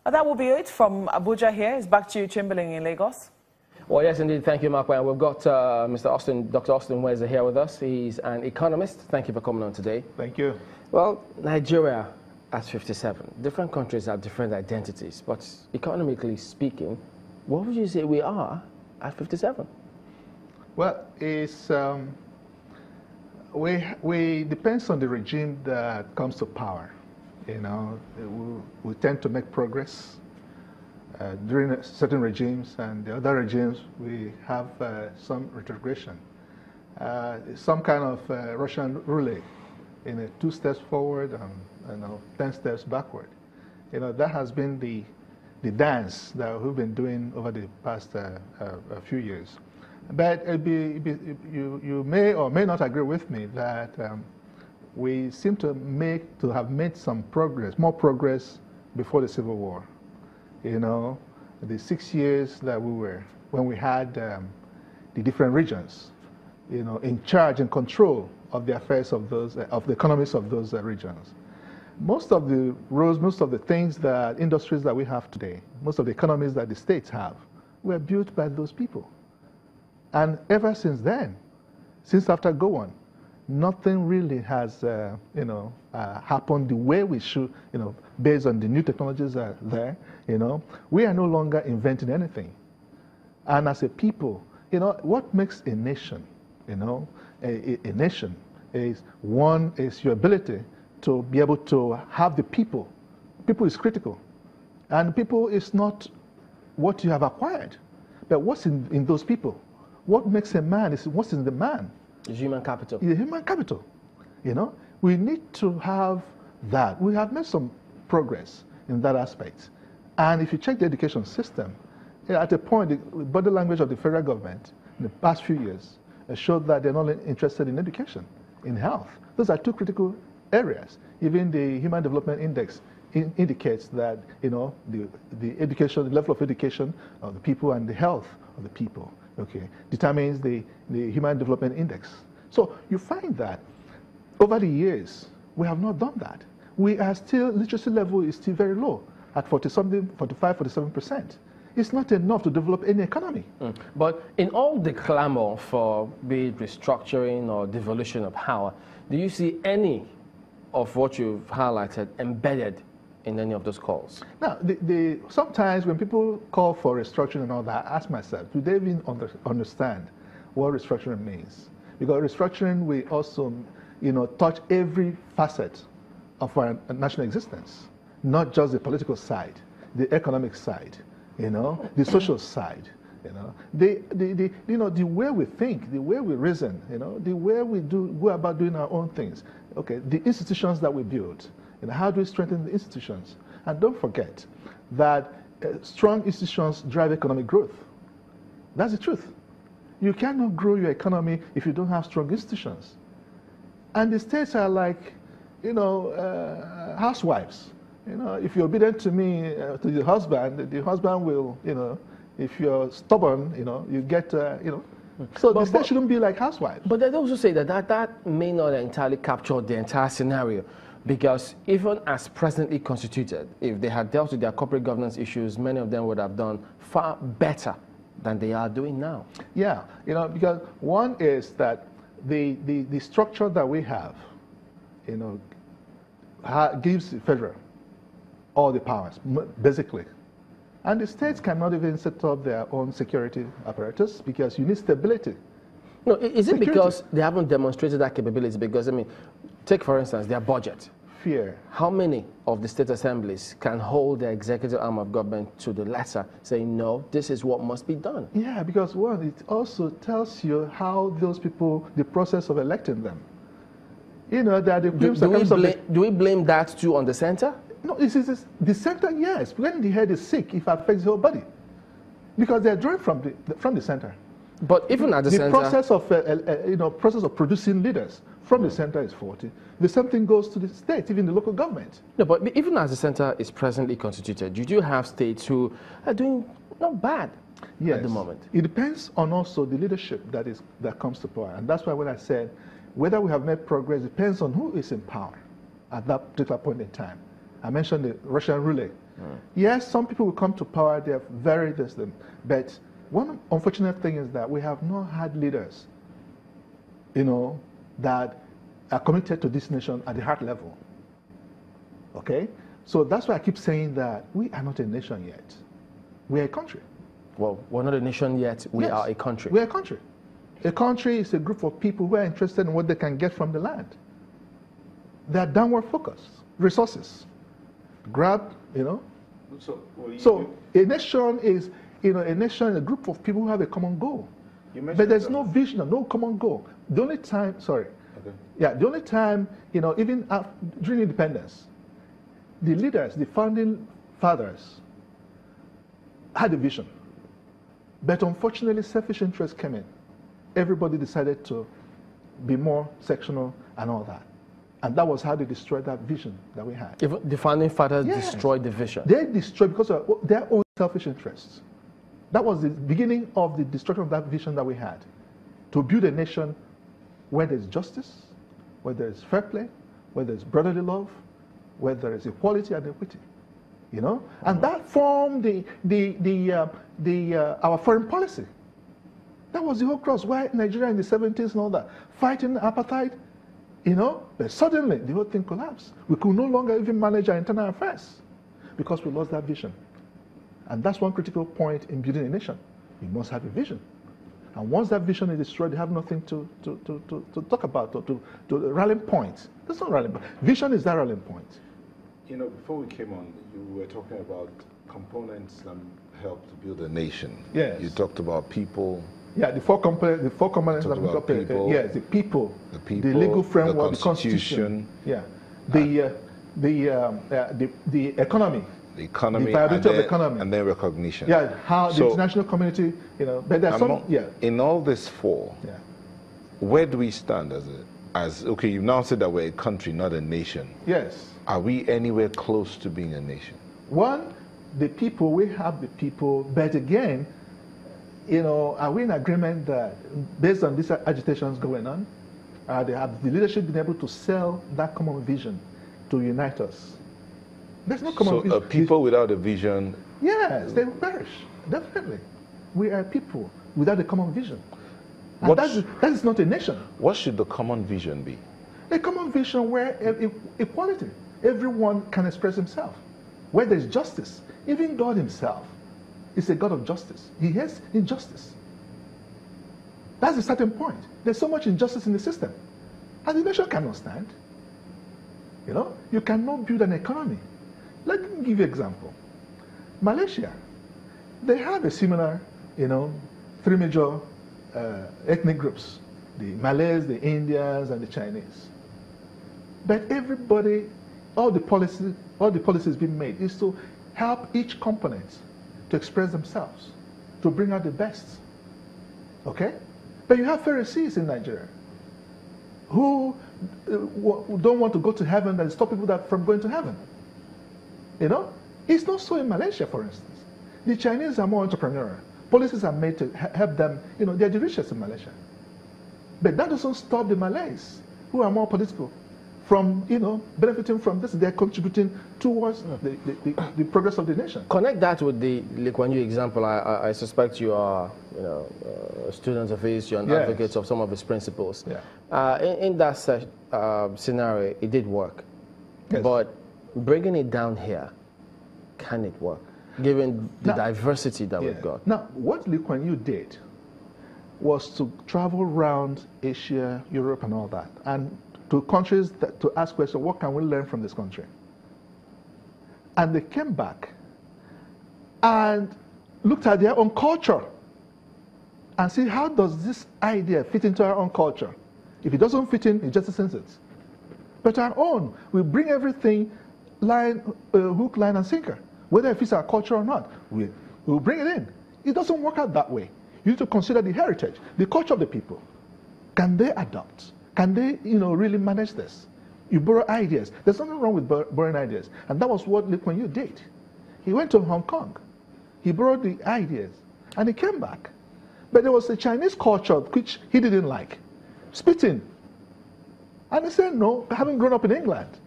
That will be it from Abuja here. It's back to you, Chamberlain, in Lagos. Well, yes, indeed. Thank you, Mark. And we've got Dr. Austin Nweze here with us. He's an economist. Thank you for coming on today. Thank you. Well, Nigeria at 57. Different countries have different identities, but economically speaking, what would you say we are at 57? Well, it's we depends on the regime that comes to power. You know, we tend to make progress during certain regimes, and the other regimes we have some retrogression. Some kind of Russian roulette, 2 steps forward and 10 steps backward. That has been the dance that we've been doing over the past few years. But you may or may not agree with me that we seem to have made some progress, more progress before the Civil War. The 6 years that when we had the different regions, in charge and control of the affairs of the economies of those regions. Most of the roads, most of the things that industries that we have today, most of the economies that the states have, were built by those people. And ever since then, since after Gowon, nothing really has, happened the way we should, based on the new technologies that are there. We are no longer inventing anything. And as a people, what makes a nation, a nation is your ability to be able to have the people. People is critical. And people is not what you have acquired, but what's in those people. What makes a man is what's in the man. It's human capital. The human capital. We need to have that. We have made some progress in that aspect. And if you check the education system, at a point, the body language of the federal government in the past few years showed that they're not interested in education, in health. Those are 2 critical areas. Even the Human Development Index indicates that the education, the level of education of the people and the health of the people, determines the Human Development Index. So you find that over the years we have not done that. We are still, literacy level is still very low at 47%. It's not enough to develop any economy. But in all the clamor for be it restructuring or devolution of power, do you see any of what you've highlighted embedded in any of those calls? Now, sometimes when people call for restructuring and all that, I ask myself, do they even understand what restructuring means? Because restructuring will also, touch every facet of our national existence, not just the political side, the economic side, the social side, the way we think, the way we reason, the way we go about doing our own things. The institutions that we build. How do we strengthen the institutions? And don't forget that strong institutions drive economic growth. That's the truth. You cannot grow your economy if you don't have strong institutions. And the states are like, housewives. If you're obedient to me, to the husband will, if you're stubborn, you get, So the state shouldn't be like housewives. But they also say that may not entirely capture the entire scenario. Because even as presently constituted, if they had dealt with their corporate governance issues, many of them would have done far better than they are doing now. Yeah, because one is that the structure that we have, gives the federal all the powers, basically. And the states cannot even set up their own security apparatus because you need stability. No, is it because they haven't demonstrated that capability? Because, take, for instance, their budget. Fear. How many of the state assemblies can hold the executive arm of government to the letter, saying, no, this is what must be done? Yeah, because one, it also tells you how those people, the process of electing them. That do we blame that too on the center? No, the center, yes. When the head is sick, it affects the whole body. Because they're drawn from the center. But even at the center, process of producing leaders from the center is faulty. The same thing goes to the state, even the local government. No, but even as the center is presently constituted, you do have states who are doing not bad at the moment. It depends on also the leadership that comes to power, and that's why when I said whether we have made progress depends on who is in power at that particular point in time. I mentioned the Russian roulette. Yes, some people will come to power, they are very distant. But one unfortunate thing is that we have not had leaders, that are committed to this nation at the heart level. Okay? So that's why I keep saying that we are not a nation yet. We are a country. Well, we're not a nation yet. We are a country. We are a country. A country is a group of people who are interested in what they can get from the land. They are downward focused. Resources. Grab, So a nation is, a nation is a group of people who have a common goal. But there's no vision, no common goal. The only time, the only time, even during independence, the leaders, the founding fathers, had a vision. But unfortunately, selfish interests came in. Everybody decided to be more sectional and all that. And that was how they destroyed that vision that we had. Even the founding fathers destroyed the vision. They destroyed because of their own selfish interests. That was the beginning of the destruction of that vision that we had. To build a nation where there's justice, where there's fair play, where there's brotherly love, where there is equality and equity. And that formed our foreign policy. That was the whole cross. Why Nigeria in the 70s and all that, fighting apartheid, but suddenly the whole thing collapsed. We could no longer even manage our internal affairs because we lost that vision. And that's one critical point in building a nation. You must have a vision. And once that vision is destroyed, you have nothing to talk about, to the rallying point. That's not rallying point. Vision is that rallying point. Before we came on, you were talking about components that help to build a nation. Yes. You talked about people. Yeah, the four components that we got. Yes, the people, the legal framework, the constitution. Yeah, the economy. The economy, the viability of the economy, and then recognition. Yeah, how the international community, but there's in all this four, where do we stand as okay? You've now said that we're a country, not a nation. Yes. Are we anywhere close to being a nation? One, the people, we have the people, but again, are we in agreement that based on these agitations going on, have the leadership been able to sell that common vision to unite us? There's no common vision. So people without a vision... Yes, they will perish, definitely. We are people without a common vision. And that is not a nation. What should the common vision be? A common vision where equality, everyone can express himself, where there's justice. Even God himself is a God of justice. He hates injustice. That's the starting point. There's so much injustice in the system. And the nation cannot stand. You cannot build an economy. Let me give you an example. Malaysia, they have a similar, three major ethnic groups. The Malays, the Indians, and the Chinese. But everybody, all the policies being made is to help each component to express themselves, to bring out the best. Okay? But you have Pharisees in Nigeria who don't want to go to heaven and stop people from going to heaven. It's not so in Malaysia, for instance. The Chinese are more entrepreneurial. Policies are made to help them, they're the richest in Malaysia. But that doesn't stop the Malays, who are more political, from, benefiting from this. They're contributing towards the progress of the nation. Connect that with the Lee Kuan Yew example. I suspect you are, students of his, you're an advocate of some of his principles. Yeah. In that scenario, it did work. Yes. But bringing it down here, can it work, given the diversity that we've got? Now, what Lee Kuan Yew did was to travel around Asia, Europe, and all that, and to countries to ask questions, what can we learn from this country? And they came back and looked at their own culture and see, how does this idea fit into our own culture? If it doesn't fit in, it just isn't it. But our own, we bring everything hook, line, and sinker. Whether it fits our culture or not, we'll bring it in. It doesn't work out that way. You need to consider the heritage, the culture of the people. Can they adopt? Can they, really manage this? You borrow ideas. There's nothing wrong with borrowing ideas. And that was what Lee Kuan Yew did. He went to Hong Kong. He borrowed the ideas, and he came back. But there was a Chinese culture which he didn't like. Spitting. And he said, no, having grown up in England,